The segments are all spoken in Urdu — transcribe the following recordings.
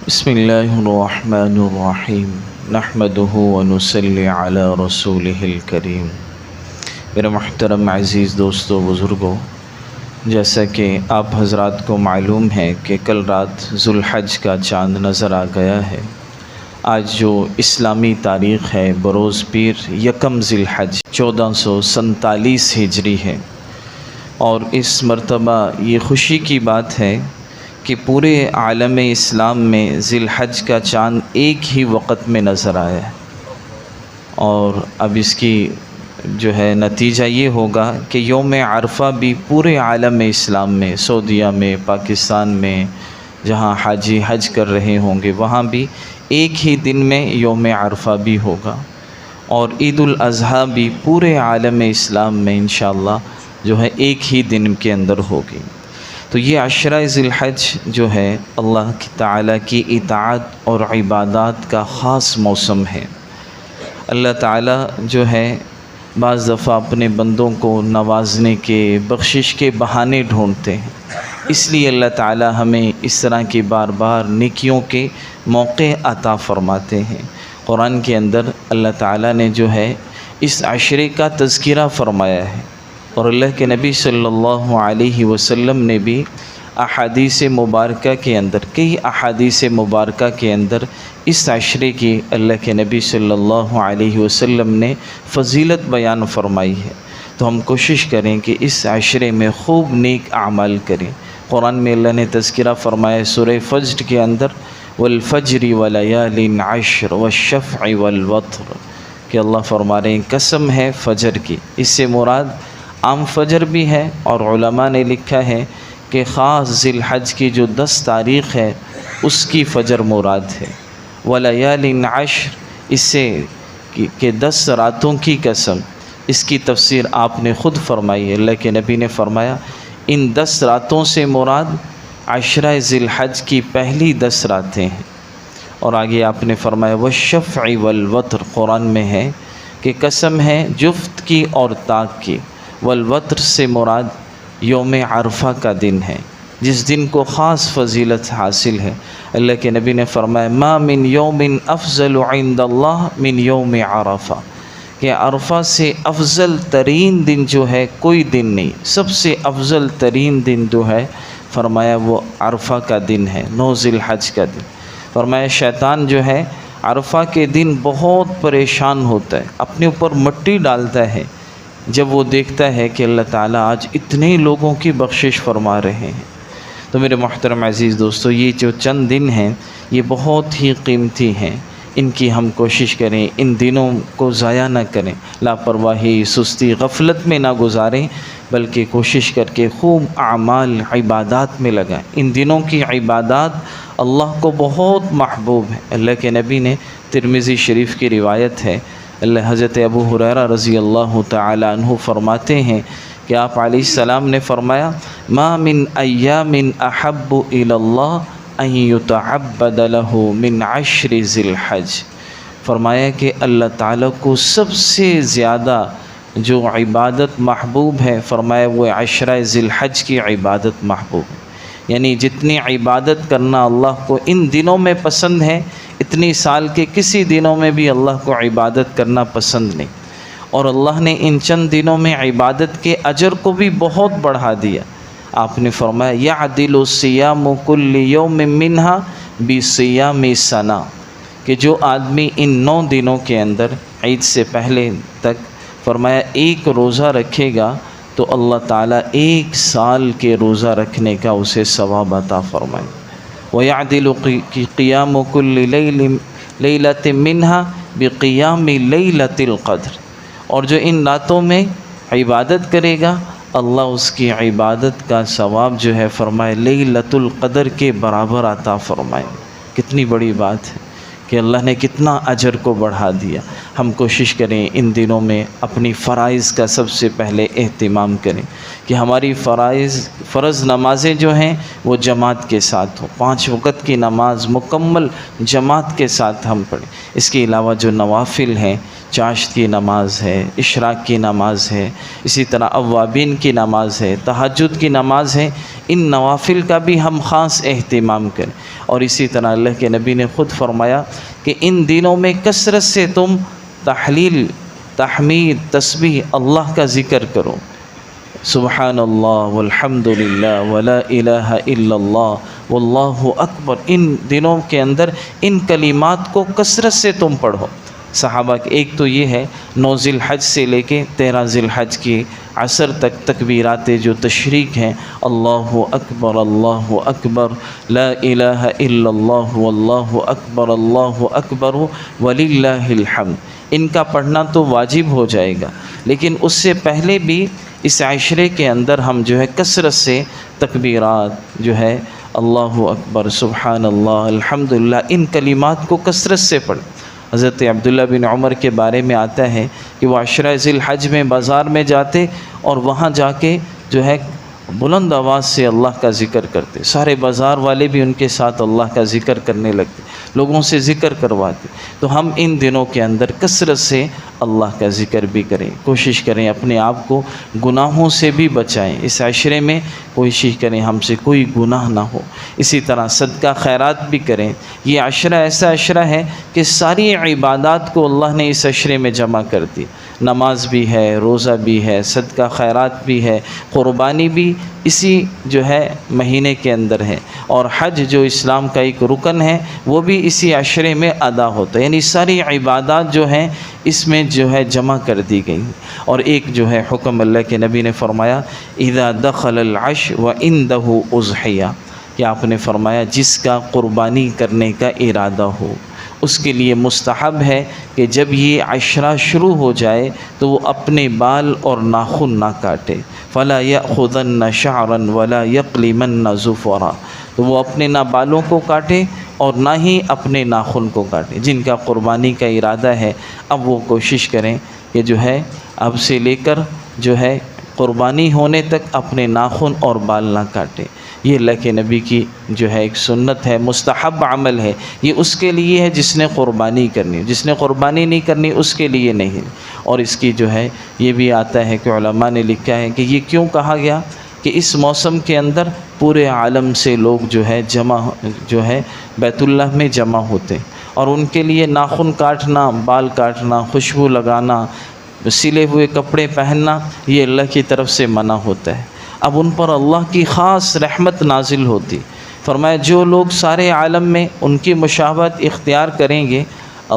بسم اللہ الرحمن الرحیم نحمدہ ونصلی علی رسولہ الکریم۔ میرے محترم عزیز دوستو بزرگوں، جیسا کہ آپ حضرات کو معلوم ہے کہ کل رات ذوالحج کا چاند نظر آ گیا ہے۔ آج جو اسلامی تاریخ ہے بروز پیر یکم ذی الحج 1447 ہجری ہے، اور اس مرتبہ یہ خوشی کی بات ہے کہ پورے عالم اسلام میں ذی الحج کا چاند ایک ہی وقت میں نظر آیا ہے، اور اب اس کی جو ہے نتیجہ یہ ہوگا کہ یوم عرفہ بھی پورے عالم اسلام میں، سعودیہ میں، پاکستان میں، جہاں حاجی حج کر رہے ہوں گے وہاں بھی ایک ہی دن میں یوم عرفہ بھی ہوگا، اور عید الاضحیٰ بھی پورے عالم اسلام میں انشاءاللہ جو ہے ایک ہی دن کے اندر ہوگی۔ تو یہ عشرہ ذی الحج جو ہے اللہ تعالیٰ کی اطاعت اور عبادات کا خاص موسم ہے۔ اللہ تعالیٰ جو ہے بعض دفعہ اپنے بندوں کو نوازنے کے، بخشش کے بہانے ڈھونڈتے ہیں، اس لیے اللہ تعالیٰ ہمیں اس طرح کی بار بار نیکیوں کے موقع عطا فرماتے ہیں۔ قرآن کے اندر اللہ تعالیٰ نے جو ہے اس عشرے کا تذکرہ فرمایا ہے، اور اللہ کے نبی صلی اللہ علیہ وسلم نے بھی احادیث مبارکہ کے اندر، کئی احادیث مبارکہ کے اندر اس عشرے کی اللہ کے نبی صلی اللہ علیہ وسلم نے فضیلت بیان فرمائی ہے۔ تو ہم کوشش کریں کہ اس عشرے میں خوب نیک اعمال کریں۔ قرآن میں اللہ نے تذکرہ فرمایا سورہ فجر کے اندر، والفجر ولیال عشر والشفع والوتر، کہ اللہ فرما رہے ہیں قسم ہے فجر کی۔ اس سے مراد عام فجر بھی ہے، اور علماء نے لکھا ہے کہ خاص ذی الحج کی جو 10 تاریخ ہے اس کی فجر مراد ہے۔ ولیال عشر، اس سے کہ 10 راتوں کی قسم، اس کی تفسیر آپ نے خود فرمائی ہے۔ اللہ کے نبی نے فرمایا ان 10 راتوں سے مراد عشرہ ذی الحج کی پہلی 10 راتیں ہیں، اور آگے آپ نے فرمایا والشفع والوتر، قرآن میں ہے کہ قسم ہے جفت کی اور طاق کی۔ والوتر سے مراد یوم عرفہ کا دن ہے، جس دن کو خاص فضیلت حاصل ہے۔ اللہ کے نبی نے فرمایا ما من یوم افضل عند اللہ من یوم عرفہ، کہ عرفہ سے افضل ترین دن جو ہے کوئی دن نہیں، سب سے افضل ترین دن جو ہے فرمایا وہ عرفہ کا دن ہے، 9 ذی الحج کا دن۔ فرمایا شیطان جو ہے عرفہ کے دن بہت پریشان ہوتا ہے، اپنے اوپر مٹی ڈالتا ہے جب وہ دیکھتا ہے کہ اللہ تعالیٰ آج اتنے لوگوں کی بخشش فرما رہے ہیں۔ تو میرے محترم عزیز دوستو، یہ جو چند دن ہیں یہ بہت ہی قیمتی ہیں، ان کی ہم کوشش کریں، ان دنوں کو ضائع نہ کریں، لاپرواہی، سستی، غفلت میں نہ گزاریں، بلکہ کوشش کر کے خوب اعمال عبادات میں لگائیں۔ ان دنوں کی عبادات اللہ کو بہت محبوب ہے۔ اللہ کے نبی نے، ترمذی شریف کی روایت ہے، حضرت ابو ہریرہ رضی اللہ تعالی عنہ فرماتے ہیں کہ آپ علیہ السلام نے فرمایا ما من ایام احب الی اللہ ان یتعبد له من عشر ذی الحج، فرمایا کہ اللہ تعالیٰ کو سب سے زیادہ جو عبادت محبوب ہے، فرمایا وہ عشرہ ذی الحج کی عبادت محبوب ہے۔ یعنی جتنی عبادت کرنا اللہ کو ان دنوں میں پسند ہے، اتنی سال کے کسی دنوں میں بھی اللہ کو عبادت کرنا پسند نہیں، اور اللہ نے ان چند دنوں میں عبادت کے اجر کو بھی بہت بڑھا دیا۔ آپ نے فرمایا یعدل صیام کل یوم منہا بصیام سنہ، کہ جو آدمی ان 9 دنوں کے اندر عید سے پہلے تک فرمایا ایک روزہ رکھے گا تو اللہ تعالیٰ 1 سال کے روزہ رکھنے کا اسے ثواب عطا فرمائے۔ وَيَعْدِلُ قِيَامُ كُلِّ لَيْلَةٍ مِّنْهَا بِقِيَامِ لَيْلَةِ الْقَدْرِ، اور جو ان راتوں میں عبادت کرے گا اللہ اس کی عبادت کا ثواب جو ہے فرمائے لیلۃ القدر کے برابر عطا فرمائے۔ کتنی بڑی بات ہے کہ اللہ نے کتنا اجر کو بڑھا دیا۔ ہم کوشش کریں ان دنوں میں اپنی فرائض کا سب سے پہلے اہتمام کریں، کہ ہماری فرض نمازیں جو ہیں وہ جماعت کے ساتھ ہوں، 5 وقت کی نماز مکمل جماعت کے ساتھ ہم پڑھیں۔ اس کے علاوہ جو نوافل ہیں، چاشت کی نماز ہے، اشراق کی نماز ہے، اسی طرح اوابین کی نماز ہے، تہجد کی نماز ہے، ان نوافل کا بھی ہم خاص اہتمام کریں۔ اور اسی طرح اللہ کے نبی نے خود فرمایا کہ ان دنوں میں کثرت سے تم تحلیل، تحمید، تسبیح، اللہ کا ذکر کرو، سبحان اللہ والحمد للہ ولا الہ الا اللہ واللہ اکبر۔ ان دنوں کے اندر ان کلمات کو کثرت سے تم پڑھو۔ صحابہ کے ایک تو یہ ہے 9 ذی الحج سے لے کے 13 ذی الحج کی عصر تک تکبیرات جو تشریق ہیں، اللہ اکبر لا الہ الا اللہ واللہ اکبر وللہ الحمد، ان کا پڑھنا تو واجب ہو جائے گا، لیکن اس سے پہلے بھی اس عشرے کے اندر ہم جو ہے کثرت سے تکبیرات جو ہے اللہ اکبر، سبحان اللہ، الحمدللہ، ان کلمات کو کثرت سے پڑھیں۔ حضرت عبداللہ بن عمر کے بارے میں آتا ہے کہ وہ عشرہ ذی الحج میں بازار میں جاتے اور وہاں جا کے جو ہے بلند آواز سے اللہ کا ذکر کرتے، سارے بازار والے بھی ان کے ساتھ اللہ کا ذکر کرنے لگتے، لوگوں سے ذکر کرواتے۔ تو ہم ان دنوں کے اندر کثرت سے اللہ کا ذکر بھی کریں، کوشش کریں اپنے آپ کو گناہوں سے بھی بچائیں، اس عشرے میں کوشش کریں ہم سے کوئی گناہ نہ ہو۔ اسی طرح صدقہ خیرات بھی کریں۔ یہ عشرہ ایسا عشرہ ہے کہ ساری عبادات کو اللہ نے اس عشرے میں جمع کر دی، نماز بھی ہے، روزہ بھی ہے، صدقہ خیرات بھی ہے، قربانی بھی اسی جو ہے مہینے کے اندر ہے، اور حج جو اسلام کا ایک رکن ہے وہ بھی اسی عشرے میں ادا ہوتا ہے، یعنی ساری عبادات جو ہیں اس میں جو ہے جمع کر دی گئی۔ اور ایک جو ہے حکم اللہ کے نبی نے فرمایا اذا دخل العشر وعنده اضحیہ، کہ آپ نے فرمایا جس کا قربانی کرنے کا ارادہ ہو اس کے لیے مستحب ہے کہ جب یہ عشرہ شروع ہو جائے تو وہ اپنے بال اور ناخن نہ کاٹے، فلا یأخذن شعرا ولا یقلمن ظفرا، تو وہ اپنے نہ بالوں کو کاٹے اور نہ ہی اپنے ناخن کو کاٹے۔ جن کا قربانی کا ارادہ ہے اب وہ کوشش کریں کہ جو ہے اب سے لے کر جو ہے قربانی ہونے تک اپنے ناخن اور بال نہ کاٹیں۔ یہ اللہ کے نبی کی جو ہے ایک سنت ہے، مستحب عمل ہے، یہ اس کے لیے ہے جس نے قربانی کرنی، جس نے قربانی نہیں کرنی اس کے لیے نہیں۔ اور اس کی جو ہے یہ بھی آتا ہے کہ علماء نے لکھا ہے کہ یہ کیوں کہا گیا کہ اس موسم کے اندر پورے عالم سے لوگ جو ہے بیت اللہ میں جمع ہوتے، اور ان کے لیے ناخن کاٹنا، بال کاٹنا، خوشبو لگانا، سلے ہوئے کپڑے پہننا یہ اللہ کی طرف سے منع ہوتا ہے۔ اب ان پر اللہ کی خاص رحمت نازل ہوتی، فرمایا جو لوگ سارے عالم میں ان کی مشابہت اختیار کریں گے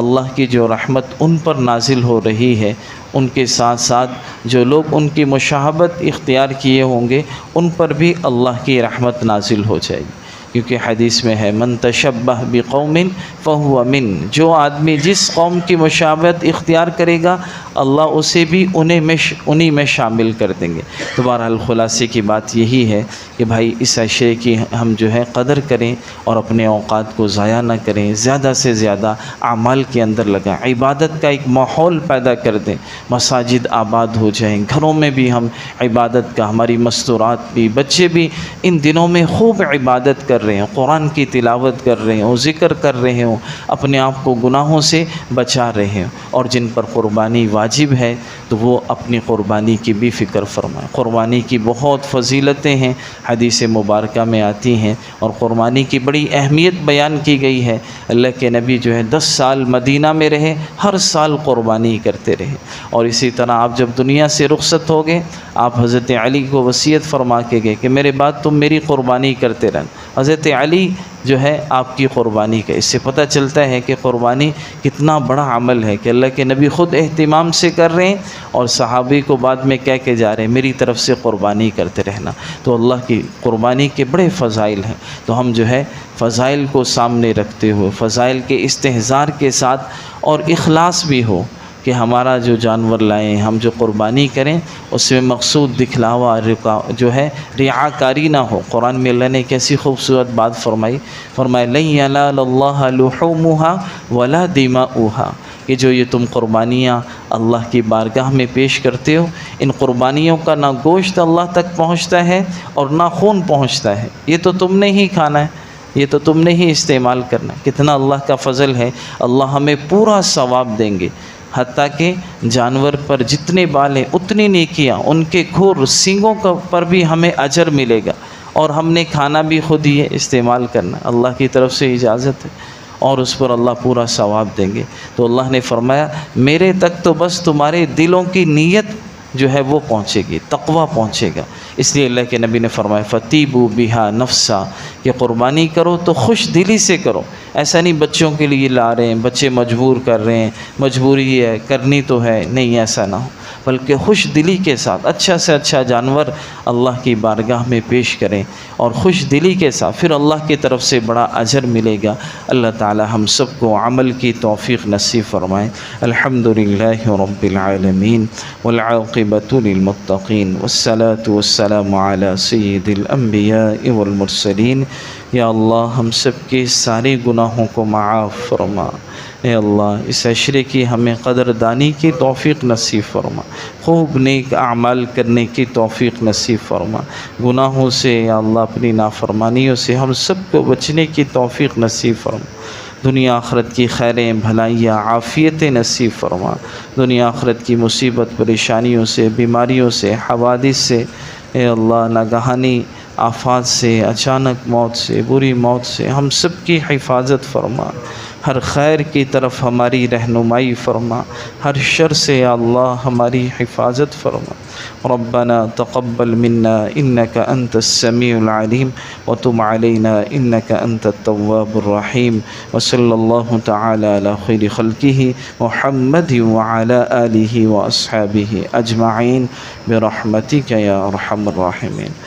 اللہ کی جو رحمت ان پر نازل ہو رہی ہے، ان کے ساتھ ساتھ جو لوگ ان کی مشابہت اختیار کیے ہوں گے ان پر بھی اللہ کی رحمت نازل ہو جائے گی، کیونکہ حدیث میں ہے من تشبہ بقوم فہو من، جو آدمی جس قوم کی مشابہت اختیار کرے گا اللہ اسے بھی انہی میں شامل کر دیں گے۔ تو بہرحال خلاصے کی بات یہی ہے کہ بھائی اس عشرے کی ہم جو ہے قدر کریں اور اپنے اوقات کو ضائع نہ کریں، زیادہ سے زیادہ اعمال کے اندر لگائیں، عبادت کا ایک ماحول پیدا کر دیں، مساجد آباد ہو جائیں، گھروں میں بھی ہم عبادت کا، ہماری مستورات بھی، بچے بھی ان دنوں میں خوب عبادت کر رہے ہوں، قرآن کی تلاوت کر رہے ہوں، ذکر کر رہے ہوں، اپنے آپ کو گناہوں سے بچا رہے ہوں، اور جن پر قربانی واجب ہے تو وہ اپنی قربانی کی بھی فکر فرمائیں۔ قربانی کی بہت فضیلتیں ہیں، حدیث مبارکہ میں آتی ہیں، اور قربانی کی بڑی اہمیت بیان کی گئی ہے۔ اللہ کے نبی جو ہے 10 سال مدینہ میں رہے، ہر سال قربانی کرتے رہے، اور اسی طرح آپ جب دنیا سے رخصت ہو گئے آپ حضرت علی کو وصیت فرما کے گئے کہ میرے بعد تم میری قربانی کرتے رہنا۔ حضرت علی جو ہے آپ کی قربانی کا، اس سے پتہ چلتا ہے کہ قربانی کتنا بڑا عمل ہے کہ اللہ کے نبی خود اہتمام سے کر رہے ہیں اور صحابی کو بعد میں کہہ کے جا رہے ہیں میری طرف سے قربانی کرتے رہنا۔ تو اللہ کی قربانی کے بڑے فضائل ہیں، تو ہم جو ہے فضائل کو سامنے رکھتے ہوئے، فضائل کے استحضار کے ساتھ اور اخلاص بھی ہو کہ ہمارا جو جانور لائیں، ہم جو قربانی کریں اس میں مقصود دکھلاوا جو ہے رعاکاری نہ ہو۔ قرآن میں اللہ نے کیسی خوبصورت بات فرمائی، لن ینال اللہ لحومها ولا دماؤها، کہ جو یہ تم قربانیاں اللہ کی بارگاہ میں پیش کرتے ہو، ان قربانیوں کا نہ گوشت اللہ تک پہنچتا ہے اور نہ خون پہنچتا ہے، یہ تو تم نے ہی کھانا ہے، یہ تو تم نے ہی استعمال کرنا ہے۔ کتنا اللہ کا فضل ہے، اللہ ہمیں پورا ثواب دیں گے، حتیٰ کہ جانور پر جتنے بال ہیں اتنی نیکیاں، ان کے کھور سینگوں پر بھی ہمیں اجر ملے گا، اور ہم نے کھانا بھی خود ہی ہے، استعمال کرنا اللہ کی طرف سے اجازت ہے، اور اس پر اللہ پورا ثواب دیں گے۔ تو اللہ نے فرمایا میرے تک تو بس تمہارے دلوں کی نیت جو ہے وہ پہنچے گی، تقویٰ پہنچے گا۔ اس لیے اللہ کے نبی نے فرمایا فَتِیبُوا بِهَا نَفْسًا، کہ قربانی کرو تو خوش دلی سے کرو، ایسا نہیں بچوں کے لیے لا رہے ہیں، بچے مجبور کر رہے ہیں، مجبوری ہے کرنی تو ہے، نہیں ایسا نہ ہو، بلکہ خوش دلی کے ساتھ اچھا سے اچھا جانور اللہ کی بارگاہ میں پیش کریں، اور خوش دلی کے ساتھ پھر اللہ کی طرف سے بڑا اجر ملے گا۔ اللہ تعالی ہم سب کو عمل کی توفیق نصیب فرمائے۔ الحمدللہ رب العالمین والعاقبۃ للمتقین والصلاة والسلام علی سید الانبیاء والمرسلین۔ یا اللہ ہم سب کے سارے گناہوں کو معاف فرما، اے اللہ اس عشرے کی ہمیں قدردانی کی توفیق نصیب فرما، خوب نیک اعمال کرنے کی توفیق نصیب فرما، گناہوں سے یا اللہ اپنی نافرمانیوں سے ہم سب کو بچنے کی توفیق نصیب فرما، دنیا آخرت کی خیریں بھلائیاں عافیتیں نصیب فرما، دنیا آخرت کی مصیبت پریشانیوں سے، بیماریوں سے، حوادث سے، اے اللہ ناگہانی آفات سے، اچانک موت سے، بری موت سے ہم سب کی حفاظت فرما، ہر خیر کی طرف ہماری رہنمائی فرما، ہر شر سے یا اللہ ہماری حفاظت فرما۔ ربنا تقبل منا انك انت السميع العليم وتب علينا انك انت التواب الرحيم، وصلى الله تعالى على خير خلقه محمد وعلى آله واصحابه اجمعين برحمتك يا ارحم الراحمين۔